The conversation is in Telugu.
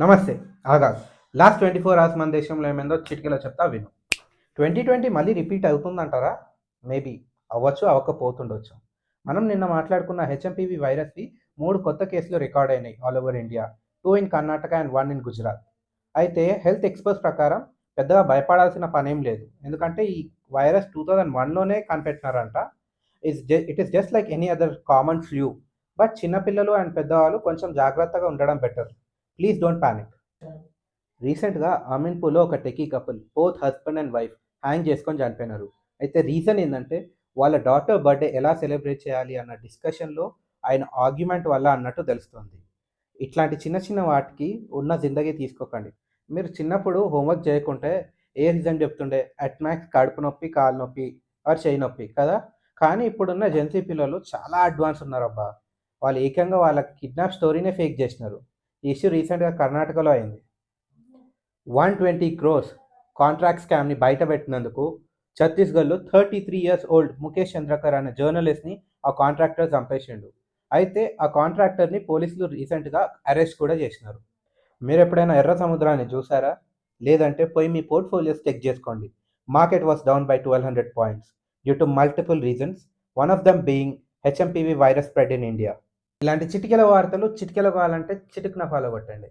నమస్తే. ఆగాగు. లాస్ట్ 24 అవర్స్ మన దేశంలో ఏమైందో చిటికెలో చెప్తా విను. 2020 మళ్ళీ రిపీట్ అవుతుందంటారా? మేబీ. అవ్వచ్చు, అవ్వకపోతుండొచ్చు. మనం నిన్న మాట్లాడుకున్న హెచ్ఎంపీవీ వైరస్‌వి 3 కొత్త కేసులు రికార్డ్ అయినాయి all over India. 2 in Karnataka and 1 in Gujarat. అయితే హెల్త్ ఎక్స్‌పర్ట్స్ ప్రకారం పెద్దగా భయపడాల్సిన పనేం లేదు. ఎందుకంటే ఈ వైరస్ 2001లోనే కనిపెట్టినారంట. It is just like any other common flu. But చిన్న పిల్లలు అండ్ పెద్దవాళ్ళు కొంచెం జాగ్రత్తగా ఉండడం బెటర్. Please don't panic. రీసెంట్‌గా అమీన్‌పూర్‌లో ఒక techie couple both husband and wife hang చేసుకొని చనిపోయినారు. అయితే రీజన్ ఏందంటే వాళ్ళ డాటర్ బర్త్‌డే ఎలా సెలబ్రేట్ చేయాలి అన్న డిస్కషన్‌లో అయిన ఆర్గ్యుమెంట్ వల్ల అన్నట్టు తెలుస్తుంది. ఇట్లాంటి చిన్న చిన్న వాటికి ఉన్న జిందగీ తీసుకోకండి. మీరు చిన్నప్పుడు హోంవర్క్ చేయకుంటే ఏ రీజన్ చెప్తుండే? అట్ మ్యాక్స్ కడుపు నొప్పి, కాలు నొప్పి ఆర్ చెయ్యి నొప్పి కదా! కానీ ఇప్పుడున్న జెన్‌జీ పిల్లలు చాలా అడ్వాన్స్ ఉన్నారబ్బా! వాళ్ళు ఏకంగా వాళ్ళ కిడ్నాప్ స్టోరీనే ఫేక్ చేసినారు. ఈ ఇష్యూ రీసెంట్‌గా కర్ణాటకలో అయింది. 120 క్రోర్స్ కాంట్రాక్ట్ స్కామ్‌ని బయటపెట్టినందుకు ఛత్తీస్‌గఢ్‌లో 33 ఇయర్స్ ఓల్డ్ ముఖేష్ చంద్రకర్ అనే జర్నలిస్ట్‌ని ఆ కాంట్రాక్టర్ చంపేసిండు. అయితే ఆ కాంట్రాక్టర్‌ని పోలీసులు రీసెంట్‌గా అరెస్ట్ కూడా చేసినారు. మీరెప్పుడైనా ఎర్ర సముద్రాన్ని చూసారా? లేదంటే పోయి మీ పోర్ట్‌ఫోలియోస్ చెక్ చేసుకోండి. Market was down by 1200 points due to multiple reasons. One of them being HMPV virus spread in India. ఇలాంటి చిటికెల వార్తలు చిటికెలో కావాలంటే చిటుకున ఫాలో కొట్టండి.